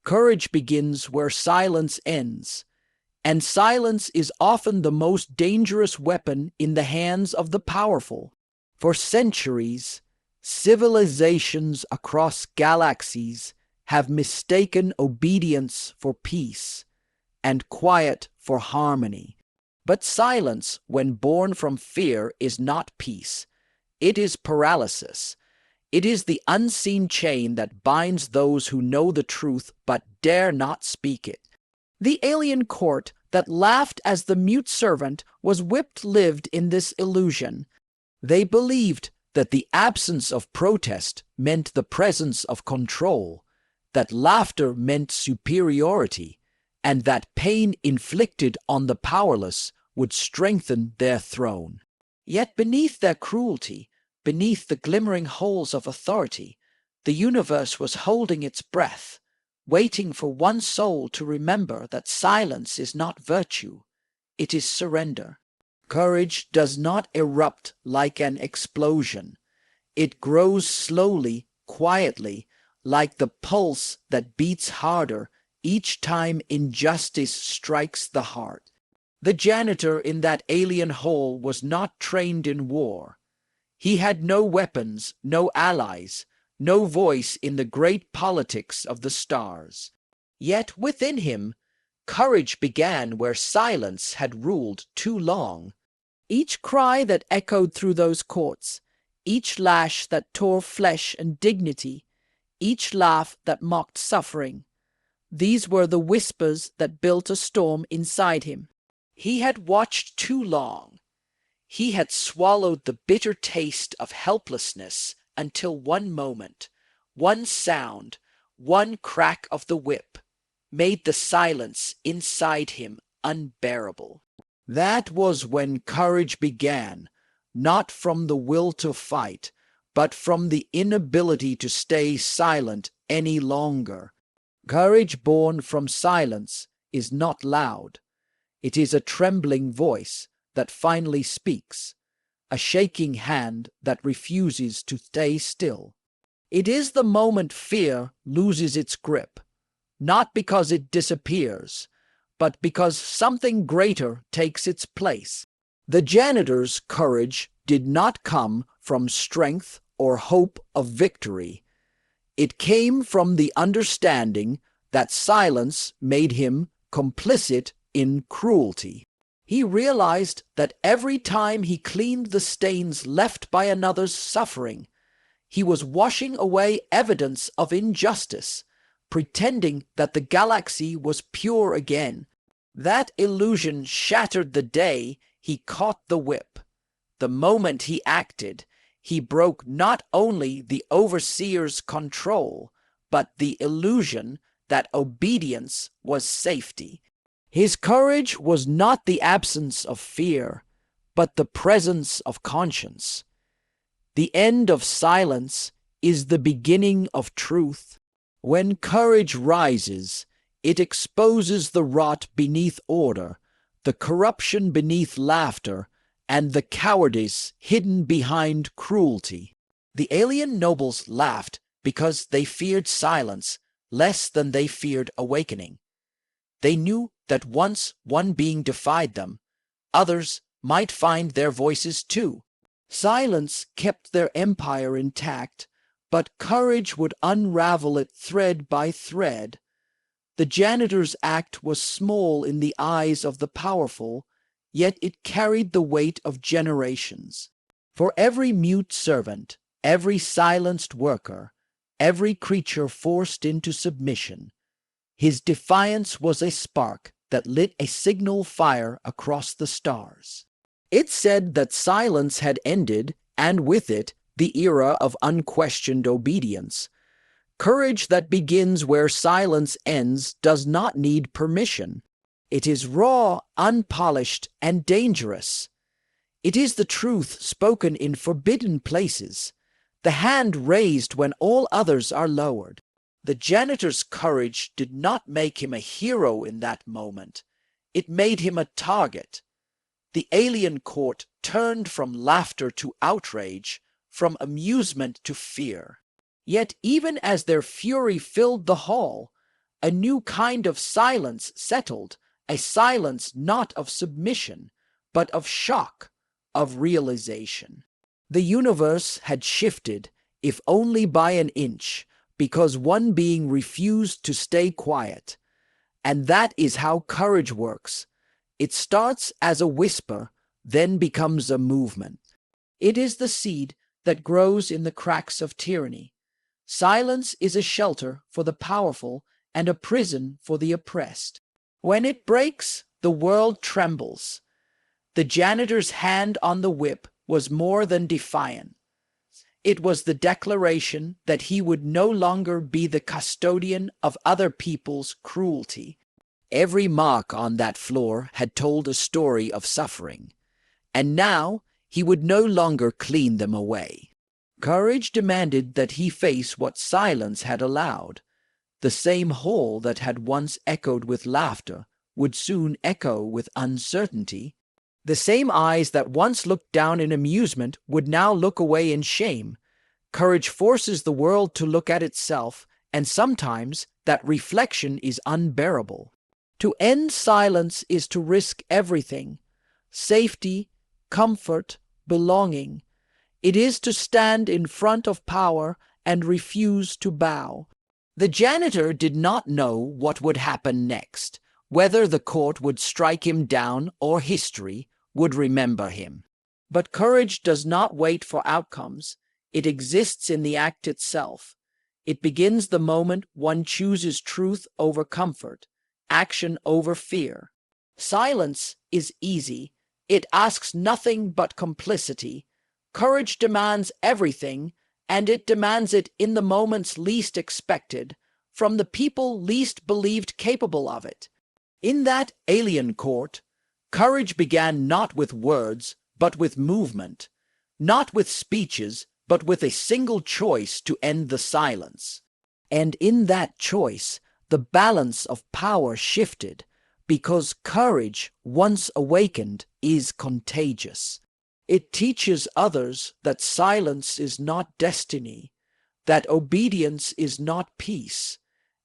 Courage begins where silence ends, and silence is often the most dangerous weapon in the hands of the powerful. For centuries, civilizations across galaxies have mistaken obedience for peace and quiet for harmony. But silence, when born from fear, is not peace. It is paralysis. It is the unseen chain that binds those who know the truth but dare not speak it. The alien court that laughed as the mute servant was whipped-lived in this illusion. They believed that the absence of protest meant the presence of control, that laughter meant superiority, and that pain inflicted on the powerless would strengthen their throne. Yet beneath their cruelty, beneath the glimmering holes of authority, the universe was holding its breath, waiting for one soul to remember that silence is not virtue, it is surrender. Courage does not erupt like an explosion. It grows slowly, quietly, like the pulse that beats harder each time injustice strikes the heart. The janitor in that alien hole was not trained in war. He had no weapons, no allies, no voice in the great politics of the stars. Yet within him, courage began where silence had ruled too long. Each cry that echoed through those courts, each lash that tore flesh and dignity, each laugh that mocked suffering, these were the whispers that built a storm inside him. He had watched too long. He had swallowed the bitter taste of helplessness until one moment, one sound, one crack of the whip made the silence inside him unbearable. That was when courage began, not from the will to fight, but from the inability to stay silent any longer. Courage born from silence is not loud. It is a trembling voice that finally speaks, a shaking hand that refuses to stay still. It is the moment fear loses its grip, not because it disappears, but because something greater takes its place. The janitor's courage did not come from strength or hope of victory. It came from the understanding that silence made him complicit in cruelty. He realized that every time he cleaned the stains left by another's suffering, he was washing away evidence of injustice, pretending that the galaxy was pure again. That illusion shattered the day he caught the whip. The moment he acted, he broke not only the overseer's control, but the illusion that obedience was safety. His courage was not the absence of fear, but the presence of conscience. The end of silence is the beginning of truth. When courage rises, it exposes the rot beneath order, the corruption beneath laughter, and the cowardice hidden behind cruelty. The alien nobles laughed because they feared silence less than they feared awakening. They knew that once one being defied them, others might find their voices too. Silence kept their empire intact, but courage would unravel it thread by thread. The janitor's act was small in the eyes of the powerful, yet it carried the weight of generations. For every mute servant, every silenced worker, every creature forced into submission, his defiance was a spark that lit a signal fire across the stars. It said that silence had ended, and with it, the era of unquestioned obedience. Courage that begins where silence ends does not need permission. It is raw, unpolished, and dangerous. It is the truth spoken in forbidden places, the hand raised when all others are lowered. The janitor's courage did not make him a hero in that moment. It made him a target. The alien court turned from laughter to outrage, from amusement to fear. Yet even as their fury filled the hall, A new kind of silence settled, a silence not of submission, but of shock, of realization. The universe had shifted, if only by an inch, because one being refused to stay quiet. And that is how courage works. It starts as a whisper, then becomes a movement. It is the seed that grows in the cracks of tyranny. Silence is a shelter for the powerful and a prison for the oppressed. When it breaks, the world trembles. The janitor's hand on the whip was more than defiant. It was the declaration that he would no longer be the custodian of other people's cruelty. Every mark on that floor had told a story of suffering, and now he would no longer clean them away. Courage demanded that he face what silence had allowed. The same hall that had once echoed with laughter would soon echo with uncertainty. The same eyes that once looked down in amusement would now look away in shame. Courage forces the world to look at itself, and sometimes that reflection is unbearable. To end silence is to risk everything: safety, comfort, belonging. It is to stand in front of power and refuse to bow. The janitor did not know what would happen next, whether the court would strike him down or history would remember him. But courage does not wait for outcomes. It exists in the act itself. It begins the moment one chooses truth over comfort, action over fear. Silence is easy. It asks nothing but complicity. Courage demands everything, and it demands it in the moments least expected, from the people least believed capable of it. In that alien court, courage began not with words, but with movement, not with speeches, but with a single choice to end the silence. And in that choice, the balance of power shifted, because courage, once awakened, is contagious. It teaches others that silence is not destiny, that obedience is not peace,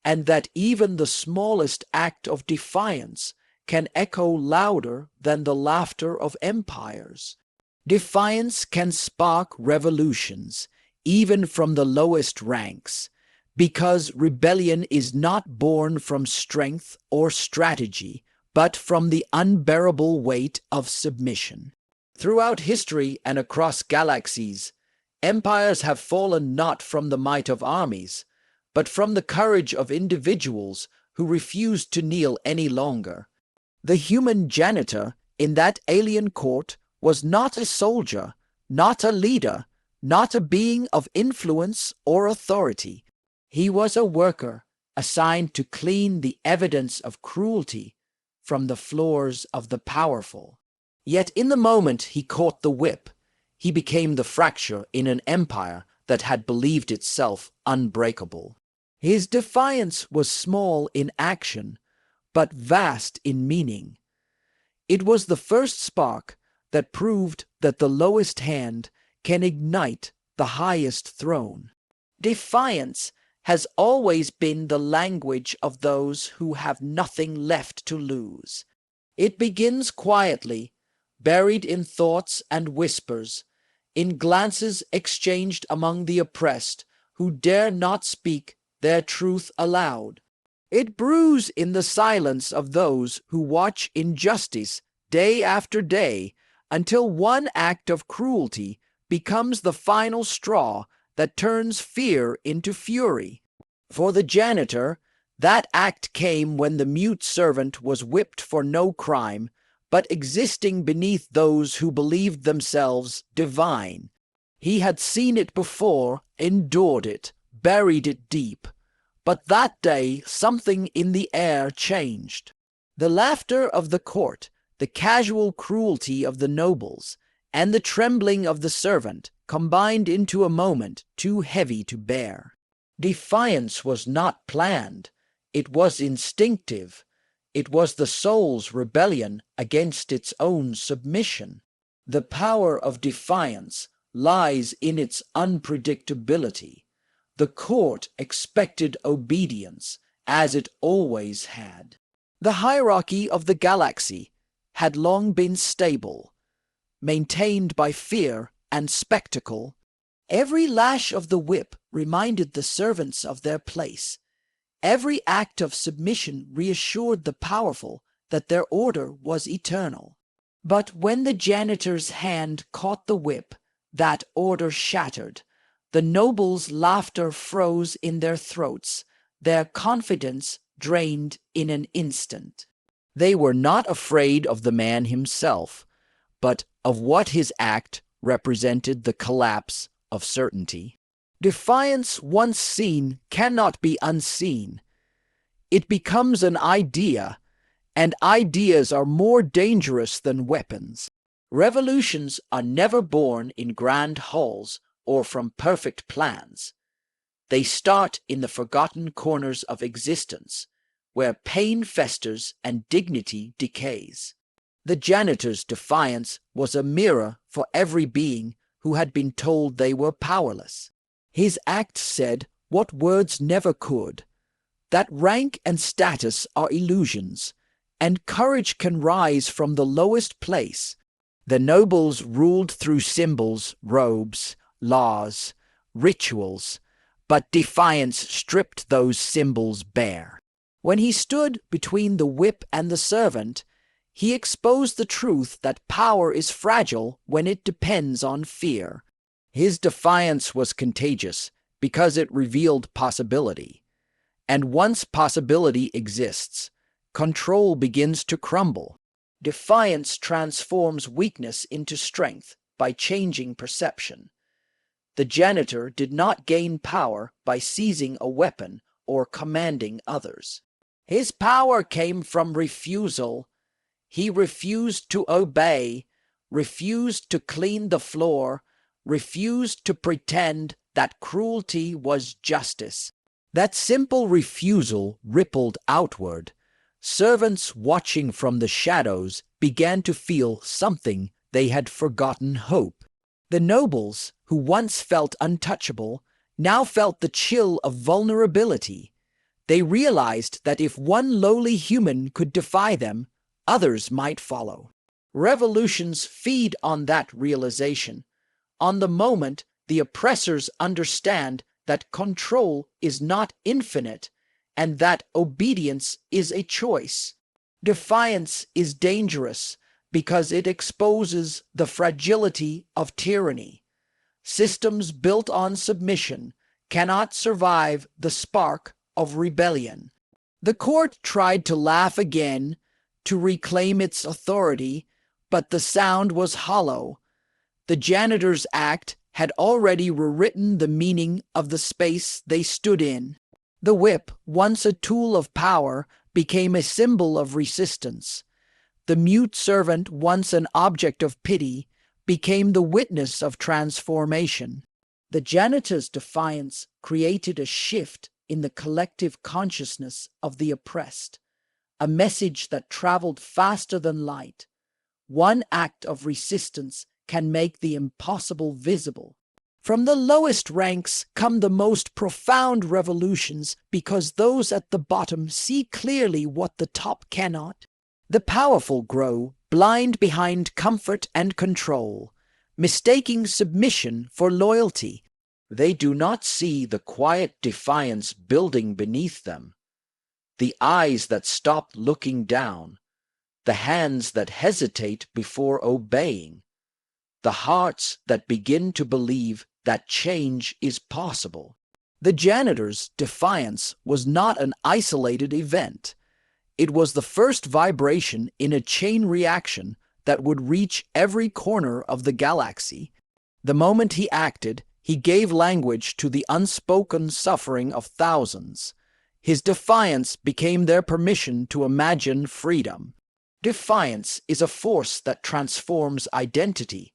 and that even the smallest act of defiance can echo louder than the laughter of empires. Defiance can spark revolutions, even from the lowest ranks, because rebellion is not born from strength or strategy, but from the unbearable weight of submission. Throughout history and across galaxies, empires have fallen not from the might of armies, but from the courage of individuals who refused to kneel any longer. The human janitor in that alien court was not a soldier, not a leader, not a being of influence or authority. He was a worker assigned to clean the evidence of cruelty from the floors of the powerful. Yet in the moment he caught the whip, he became the fracture in an empire that had believed itself unbreakable. His defiance was small in action, but vast in meaning. It was the first spark that proved that the lowest hand can ignite the highest throne. Defiance has always been the language of those who have nothing left to lose. It begins quietly, buried in thoughts and whispers, in glances exchanged among the oppressed who dare not speak their truth aloud. It brews in the silence of those who watch injustice day after day, until one act of cruelty becomes the final straw that turns fear into fury. For the janitor, that act came when the mute servant was whipped for no crime, but existing beneath those who believed themselves divine. He had seen it before, endured it, buried it deep. But that day something in the air changed. The laughter of the court, the casual cruelty of the nobles, and the trembling of the servant combined into a moment too heavy to bear. Defiance was not planned. It was instinctive. It was the soul's rebellion against its own submission. The power of defiance lies in its unpredictability. The court expected obedience, as it always had. The hierarchy of the galaxy had long been stable, maintained by fear and spectacle. Every lash of the whip reminded the servants of their place. Every act of submission reassured the powerful that their order was eternal. But when the janitor's hand caught the whip, that order shattered. The nobles' laughter froze in their throats, their confidence drained in an instant. They were not afraid of the man himself, but of what his act represented, the collapse of certainty. Defiance once seen cannot be unseen. It becomes an idea, and ideas are more dangerous than weapons. Revolutions are never born in grand halls or from perfect plans. They start in the forgotten corners of existence, where pain festers and dignity decays. The janitor's defiance was a mirror for every being who had been told they were powerless. His act said what words never could, that rank and status are illusions, and courage can rise from the lowest place. The nobles ruled through symbols, robes, laws, rituals, but defiance stripped those symbols bare. When he stood between the whip and the servant, he exposed the truth that power is fragile when it depends on fear. His defiance was contagious because it revealed possibility. And once possibility exists, control begins to crumble. Defiance transforms weakness into strength by changing perception. The janitor did not gain power by seizing a weapon or commanding others. His power came from refusal. He refused to obey, refused to clean the floor, refused to pretend that cruelty was justice. That simple refusal rippled outward. Servants watching from the shadows began to feel something they had forgotten: hope. The nobles, who once felt untouchable, now felt the chill of vulnerability. They realized that if one lowly human could defy them, others might follow. Revolutions feed on that realization. On the moment, the oppressors understand that control is not infinite and that obedience is a choice. Defiance is dangerous because it exposes the fragility of tyranny. Systems built on submission cannot survive the spark of rebellion. The court tried to laugh again, to reclaim its authority, but the sound was hollow. The janitor's act had already rewritten the meaning of the space they stood in. The whip, once a tool of power, became a symbol of resistance. The mute servant, once an object of pity, became the witness of transformation. The janitor's defiance created a shift in the collective consciousness of the oppressed, a message that traveled faster than light. One act of resistance can make the impossible visible. From the lowest ranks come the most profound revolutions because those at the bottom see clearly what the top cannot. The powerful grow blind behind comfort and control, mistaking submission for loyalty. They do not see the quiet defiance building beneath them, the eyes that stop looking down, the hands that hesitate before obeying, the hearts that begin to believe that change is possible. The janitor's defiance was not an isolated event. It was the first vibration in a chain reaction that would reach every corner of the galaxy. The moment he acted, he gave language to the unspoken suffering of thousands. His defiance became their permission to imagine freedom. Defiance is a force that transforms identity.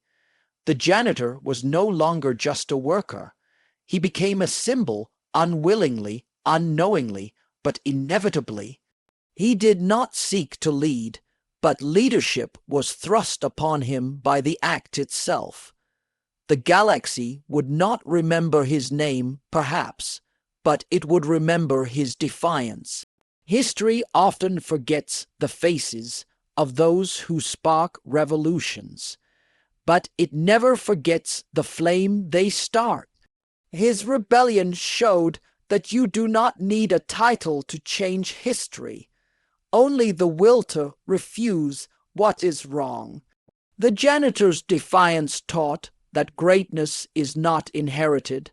The janitor was no longer just a worker. He became a symbol, unwillingly, unknowingly, but inevitably. He did not seek to lead, but leadership was thrust upon him by the act itself. The galaxy would not remember his name, perhaps, but it would remember his defiance. History often forgets the faces of those who spark revolutions, but it never forgets the flame they start. His rebellion showed that you do not need a title to change history, only the will to refuse what is wrong. The janitor's defiance taught that greatness is not inherited.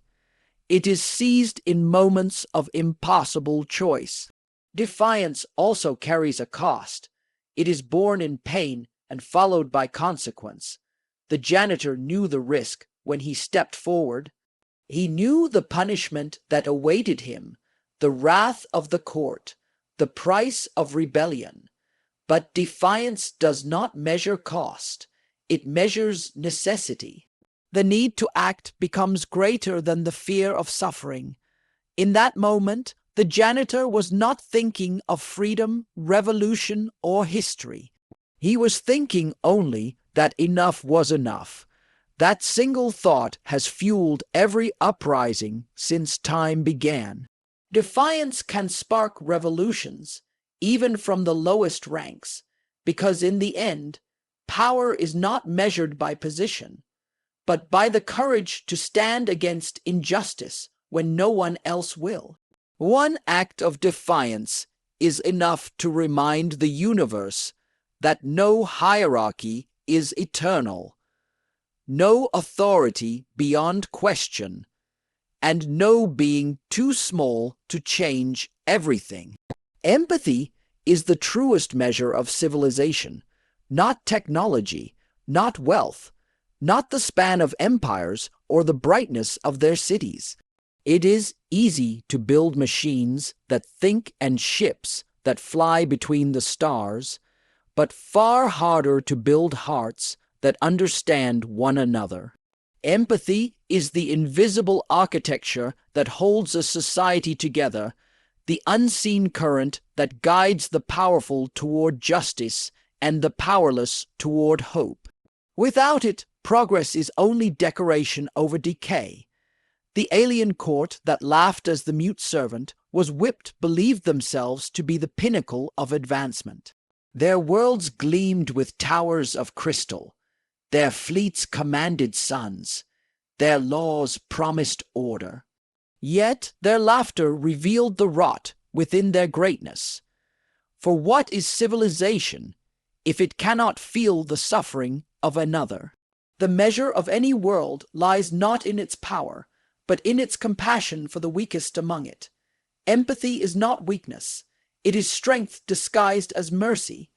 It is seized in moments of impossible choice. Defiance also carries a cost. It is born in pain and followed by consequence. The janitor knew the risk when he stepped forward. He knew the punishment that awaited him, the wrath of the court, the price of rebellion. But defiance does not measure cost. It measures necessity. The need to act becomes greater than the fear of suffering. In that moment, the janitor was not thinking of freedom, revolution, or history. He was thinking only that enough was enough. That single thought has fueled every uprising since time began. Defiance can spark revolutions, even from the lowest ranks, because in the end, power is not measured by position, but by the courage to stand against injustice when no one else will. One act of defiance is enough to remind the universe that no hierarchy is eternal, no authority beyond question, and no being too small to change everything. Empathy is the truest measure of civilization, not technology, not wealth, not the span of empires or the brightness of their cities. It is easy to build machines that think and ships that fly between the stars, but far harder to build hearts that understand one another. Empathy is the invisible architecture that holds a society together, the unseen current that guides the powerful toward justice and the powerless toward hope. Without it, progress is only decoration over decay. The alien court that laughed as the mute servant was whipped believed themselves to be the pinnacle of advancement. Their worlds gleamed with towers of crystal. Their fleets commanded suns. Their laws promised order. Yet their laughter revealed the rot within their greatness. For what is civilization if it cannot feel the suffering of another? The measure of any world lies not in its power, but in its compassion for the weakest among it. Empathy is not weakness. It is strength disguised as mercy.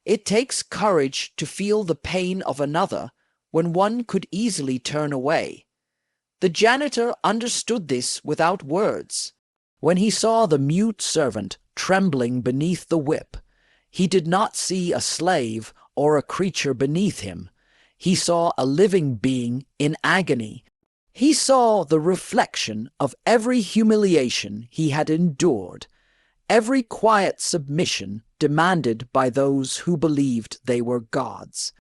It takes courage to feel the pain of another when one could easily turn away. The janitor understood this without words. When he saw the mute servant trembling beneath the whip, he did not see a slave or a creature beneath him. He saw a living being in agony. He saw the reflection of every humiliation he had endured, every quiet submission demanded by those who believed they were gods.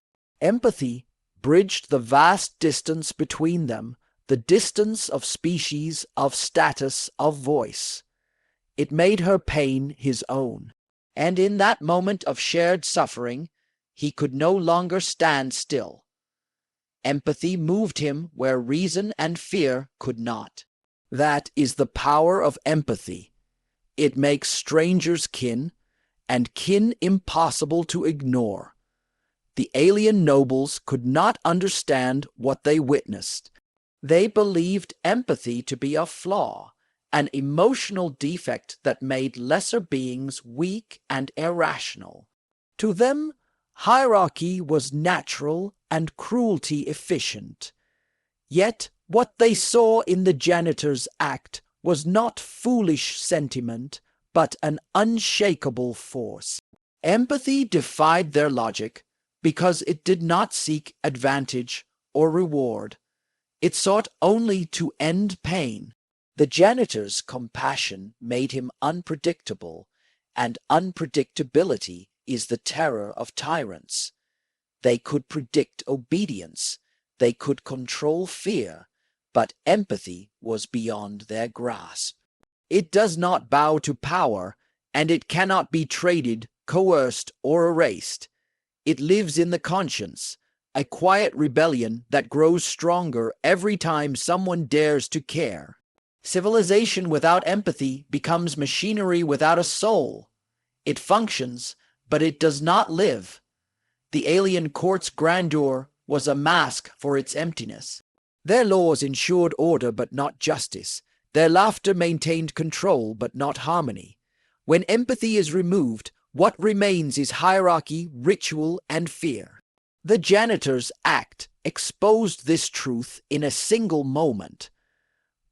Empathy bridged the vast distance between them, the distance of species, of status, of voice. It made her pain his own, and in that moment of shared suffering, he could no longer stand still. Empathy moved him where reason and fear could not. That is the power of empathy. It makes strangers kin, and kin impossible to ignore. The alien nobles could not understand what they witnessed. They believed empathy to be a flaw, an emotional defect that made lesser beings weak and irrational. To them, hierarchy was natural and cruelty efficient. Yet what they saw in the janitor's act was not foolish sentiment, but an unshakable force. Empathy defied their logic because it did not seek advantage or reward. It sought only to end pain. The janitor's compassion made him unpredictable, and unpredictability is the terror of tyrants. They could predict obedience, they could control fear, but empathy was beyond their grasp. It does not bow to power, and it cannot be traded, coerced, or erased. It lives in the conscience, a quiet rebellion that grows stronger every time someone dares to care. Civilization without empathy becomes machinery without a soul. It functions, but it does not live. The alien court's grandeur was a mask for its emptiness. Their laws ensured order but not justice. Their laughter maintained control but not harmony. When empathy is removed, what remains is hierarchy, ritual, and fear. The janitor's act exposed this truth in a single moment.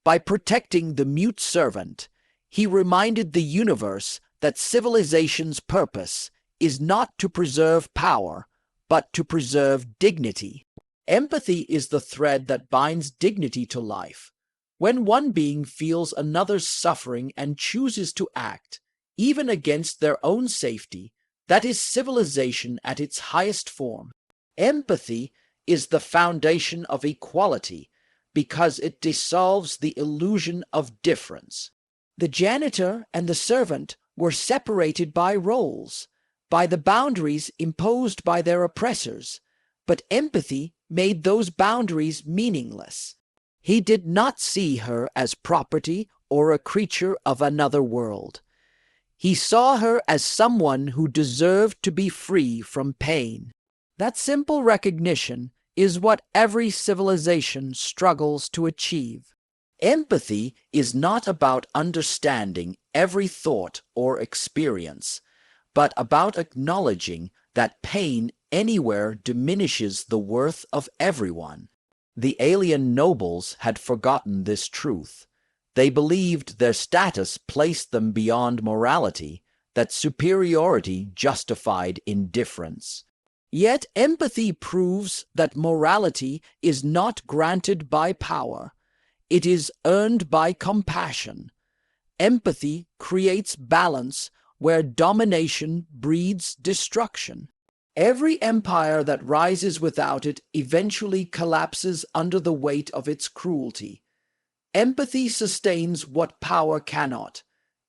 By protecting the mute servant, he reminded the universe that civilization's purpose is not to preserve power, but to preserve dignity. Empathy is the thread that binds dignity to life. When one being feels another's suffering and chooses to act, even against their own safety, that is civilization at its highest form. Empathy is the foundation of equality because it dissolves the illusion of difference. The janitor and the servant were separated by roles, by the boundaries imposed by their oppressors, but empathy made those boundaries meaningless. He did not see her as property or a creature of another world. He saw her as someone who deserved to be free from pain. That simple recognition is what every civilization struggles to achieve. Empathy is not about understanding every thought or experience, but about acknowledging that pain anywhere diminishes the worth of everyone. The alien nobles had forgotten this truth. They believed their status placed them beyond morality, that superiority justified indifference. Yet empathy proves that morality is not granted by power. It is earned by compassion. Empathy creates balance where domination breeds destruction. Every empire that rises without it eventually collapses under the weight of its cruelty. Empathy sustains what power cannot.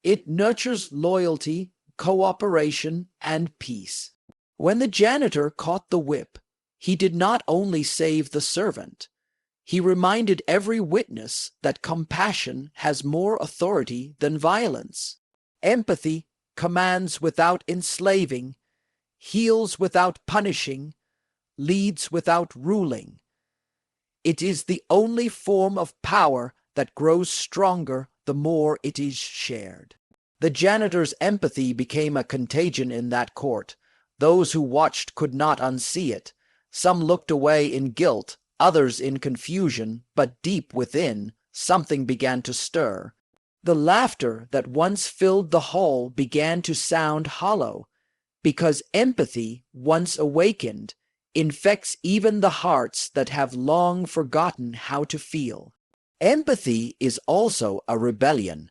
It nurtures loyalty, cooperation, and peace. When the janitor caught the whip, he did not only save the servant. He reminded every witness that compassion has more authority than violence. Empathy commands without enslaving, heals without punishing, leads without ruling. It is the only form of power that grows stronger the more it is shared. The janitor's empathy became a contagion in that court. Those who watched could not unsee it. Some looked away in guilt, others in confusion, but deep within, something began to stir. The laughter that once filled the hall began to sound hollow, because empathy, once awakened, infects even the hearts that have long forgotten how to feel. Empathy is also a rebellion.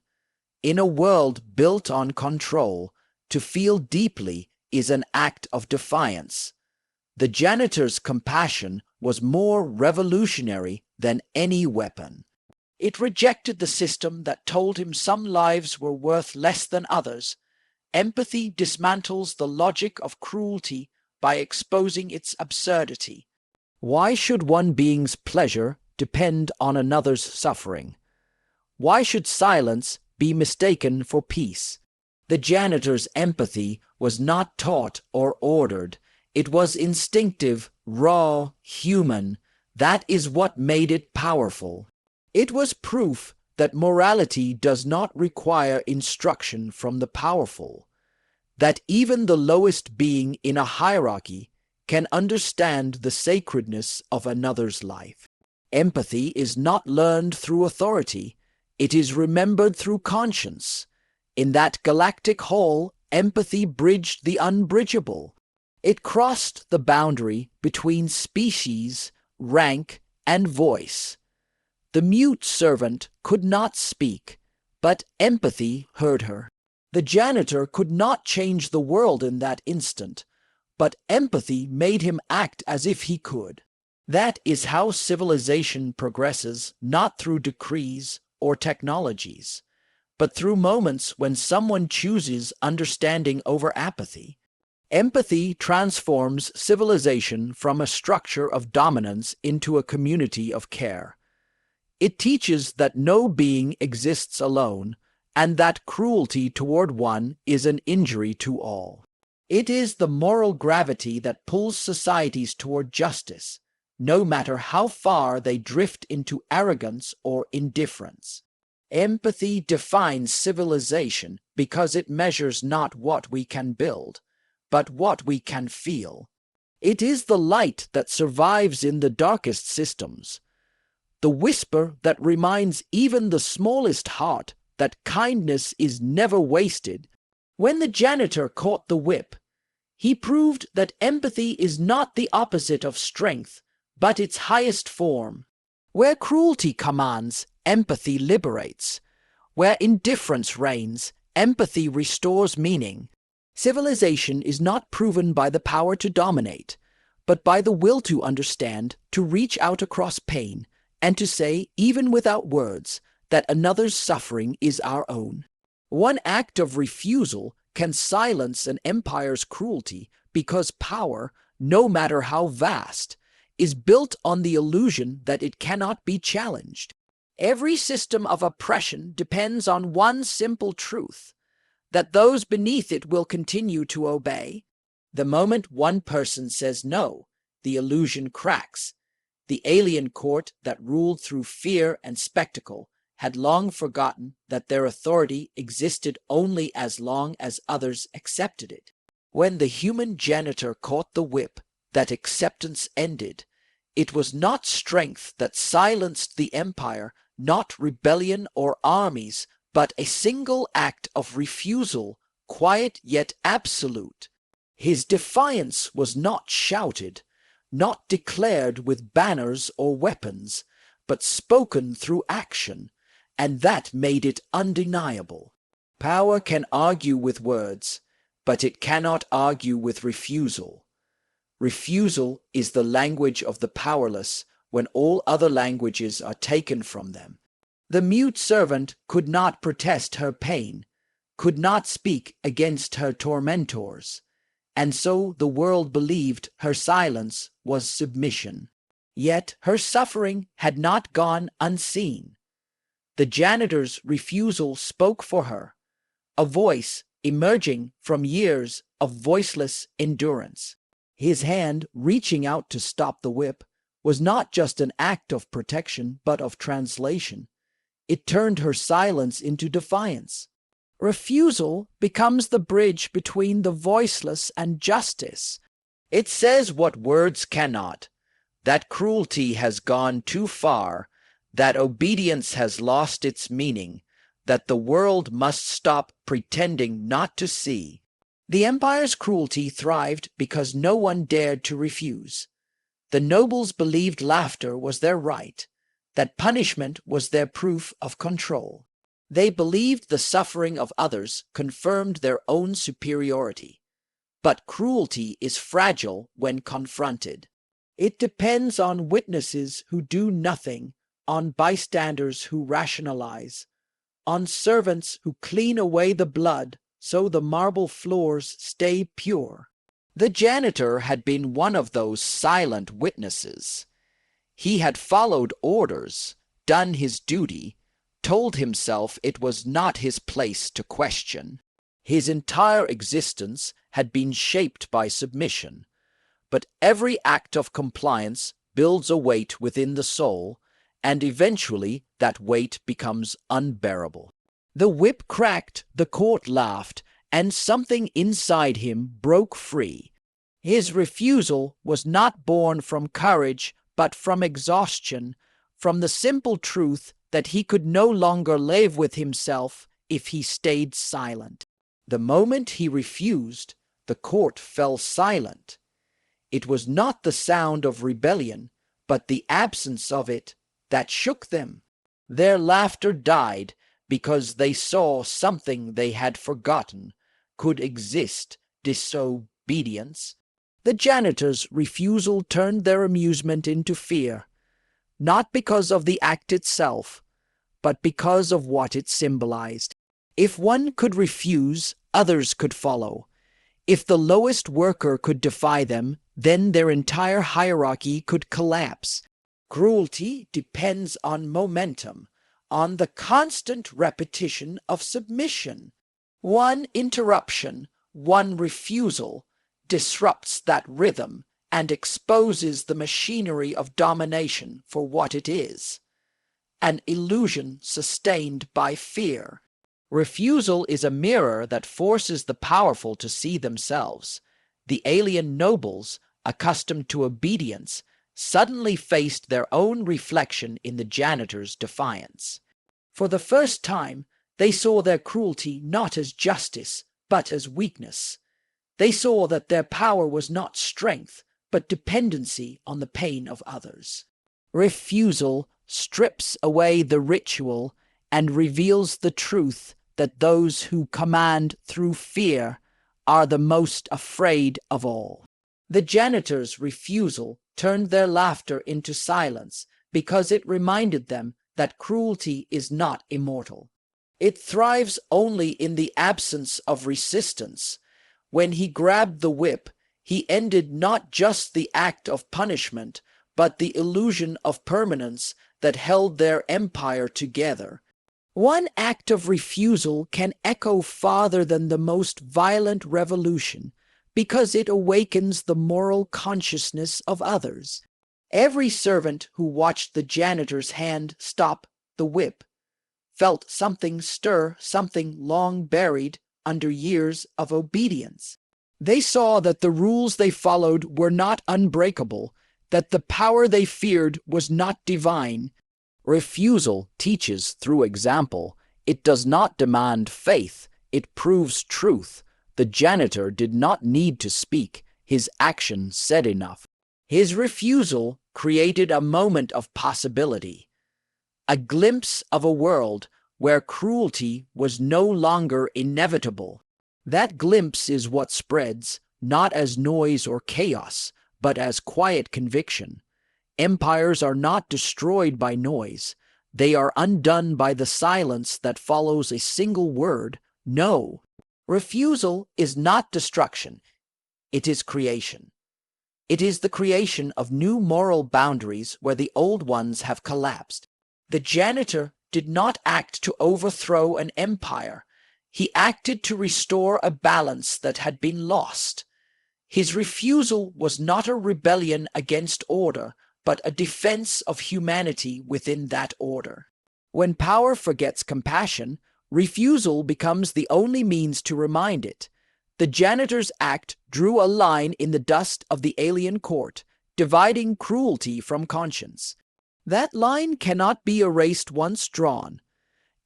In a world built on control, to feel deeply is an act of defiance. The janitor's compassion was more revolutionary than any weapon. It rejected the system that told him some lives were worth less than others. Empathy dismantles the logic of cruelty by exposing its absurdity. Why should one being's pleasure depend on another's suffering? Why should silence be mistaken for peace? The janitor's empathy was not taught or ordered. It was instinctive, raw, human. That is what made it powerful. It was proof that morality does not require instruction from the powerful, that even the lowest being in a hierarchy can understand the sacredness of another's life. Empathy is not learned through authority. It is remembered through conscience. In that galactic hall, empathy bridged the unbridgeable. It crossed the boundary between species, rank, and voice. The mute servant could not speak, but empathy heard her. The janitor could not change the world in that instant, but empathy made him act as if he could. That is how civilization progresses, not through decrees or technologies, but through moments when someone chooses understanding over apathy. Empathy transforms civilization from a structure of dominance into a community of care. It teaches that no being exists alone, and that cruelty toward one is an injury to all. It is the moral gravity that pulls societies toward justice, no matter how far they drift into arrogance or indifference. Empathy defines civilization because it measures not what we can build, but what we can feel. It is the light that survives in the darkest systems, the whisper that reminds even the smallest heart that kindness is never wasted. When the janitor caught the whip, he proved that empathy is not the opposite of strength, but its highest form. Where cruelty commands, empathy liberates. Where indifference reigns, empathy restores meaning. Civilization is not proven by the power to dominate, but by the will to understand, to reach out across pain, and to say, even without words, that another's suffering is our own. One act of refusal can silence an empire's cruelty because power, no matter how vast, is built on the illusion that it cannot be challenged. Every system of oppression depends on one simple truth, that those beneath it will continue to obey. The moment one person says no, the illusion cracks. The alien court that ruled through fear and spectacle had long forgotten that their authority existed only as long as others accepted it. When the human janitor caught the whip, that acceptance ended. It was not strength that silenced the empire, not rebellion or armies, but a single act of refusal, quiet yet absolute. His defiance was not shouted, not declared with banners or weapons, but spoken through action, and that made it undeniable. Power can argue with words, but it cannot argue with refusal. Refusal is the language of the powerless when all other languages are taken from them. The mute servant could not protest her pain, could not speak against her tormentors, and so the world believed her silence was submission. Yet her suffering had not gone unseen. The janitor's refusal spoke for her, a voice emerging from years of voiceless endurance. His hand reaching out to stop the whip was not just an act of protection, but of translation. It turned her silence into defiance. Refusal becomes the bridge between the voiceless and justice. It says what words cannot, that cruelty has gone too far, that obedience has lost its meaning, that the world must stop pretending not to see. The empire's cruelty thrived because no one dared to refuse. The nobles believed laughter was their right, that punishment was their proof of control. They believed the suffering of others confirmed their own superiority. But cruelty is fragile when confronted. It depends on witnesses who do nothing, on bystanders who rationalize, on servants who clean away the blood so the marble floors stay pure. The janitor had been one of those silent witnesses. He had followed orders, done his duty, told himself it was not his place to question. His entire existence had been shaped by submission, but every act of compliance builds a weight within the soul, and eventually that weight becomes unbearable. The whip cracked, the court laughed, and something inside him broke free. His refusal was not born from courage, but from exhaustion, from the simple truth that he could no longer live with himself if he stayed silent. The moment he refused, the court fell silent. It was not the sound of rebellion, but the absence of it that shook them. Their laughter died because they saw something they had forgotten could exist, disobedience. The janitor's refusal turned their amusement into fear, not because of the act itself, but because of what it symbolized. If one could refuse, others could follow. If the lowest worker could defy them, then their entire hierarchy could collapse. Cruelty depends on momentum, on the constant repetition of submission. One interruption, one refusal, disrupts that rhythm and exposes the machinery of domination for what it is: an illusion sustained by fear. Refusal is a mirror that forces the powerful to see themselves. The alien nobles, accustomed to obedience, suddenly faced their own reflection in the janitor's defiance. For the first time, they saw their cruelty not as justice, but as weakness. They saw that their power was not strength, but dependency on the pain of others. Refusal strips away the ritual and reveals the truth that those who command through fear are the most afraid of all. The janitor's refusal turned their laughter into silence because it reminded them that cruelty is not immortal. It thrives only in the absence of resistance. When he grabbed the whip, he ended not just the act of punishment, but the illusion of permanence that held their empire together. One act of refusal can echo farther than the most violent revolution, because it awakens the moral consciousness of others. Every servant who watched the janitor's hand stop the whip felt something stir, something long buried under years of obedience. They saw that the rules they followed were not unbreakable, that the power they feared was not divine. Refusal teaches through example. It does not demand faith, it proves truth. The janitor did not need to speak, his action said enough. His refusal created a moment of possibility, a glimpse of a world where cruelty was no longer inevitable. That glimpse is what spreads, not as noise or chaos, but as quiet conviction. Empires are not destroyed by noise. They are undone by the silence that follows a single word: no. Refusal is not destruction. It is creation. It is the creation of new moral boundaries where the old ones have collapsed. The janitor did not act to overthrow an empire. He acted to restore a balance that had been lost. His refusal was not a rebellion against order, but a defense of humanity within that order. When power forgets compassion, refusal becomes the only means to remind it. The janitor's act drew a line in the dust of the alien court, dividing cruelty from conscience. That line cannot be erased once drawn.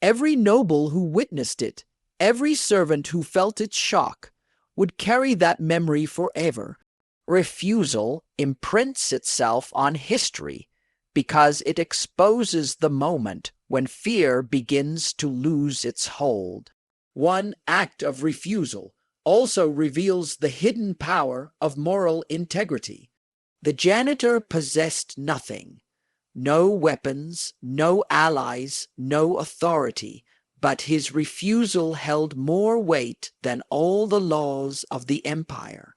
Every noble who witnessed it, every servant who felt its shock, would carry that memory forever. Refusal imprints itself on history because it exposes the moment when fear begins to lose its hold. One act of refusal also reveals the hidden power of moral integrity. The janitor possessed nothing: no weapons, no allies, no authority, but his refusal held more weight than all the laws of the empire.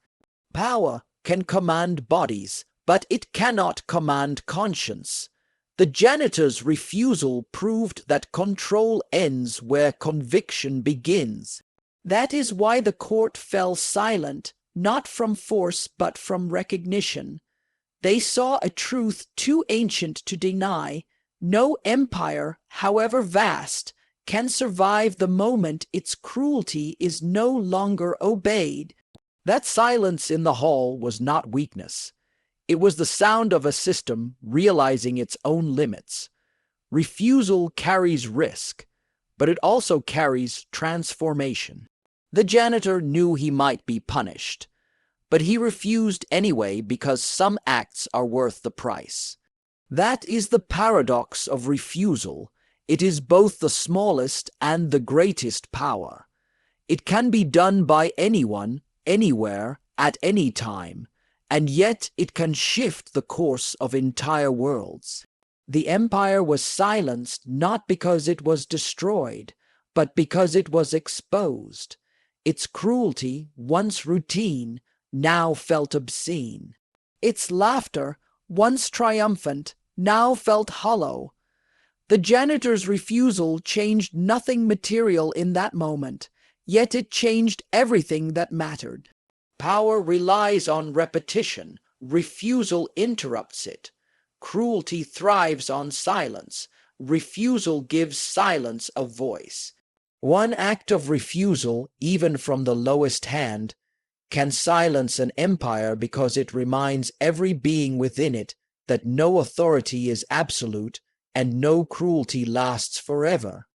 Power can command bodies, but it cannot command conscience. The janitor's refusal proved that control ends where conviction begins. That is why the court fell silent, not from force but from recognition. They saw a truth too ancient to deny. No empire, however vast, can survive the moment its cruelty is no longer obeyed. That silence in the hall was not weakness. It was the sound of a system realizing its own limits. Refusal carries risk, but it also carries transformation. The janitor knew he might be punished, but he refused anyway because some acts are worth the price. That is the paradox of refusal. It is both the smallest and the greatest power. It can be done by anyone, anywhere, at any time, and yet it can shift the course of entire worlds. The empire was silenced not because it was destroyed, but because it was exposed. Its cruelty, once routine, now felt obscene. Its laughter, once triumphant, now felt hollow. The janitor's refusal changed nothing material in that moment, yet it changed everything that mattered. Power relies on repetition. Refusal interrupts it. Cruelty thrives on silence. Refusal gives silence a voice. One act of refusal, even from the lowest hand, can silence an empire because it reminds every being within it that no authority is absolute and no cruelty lasts forever.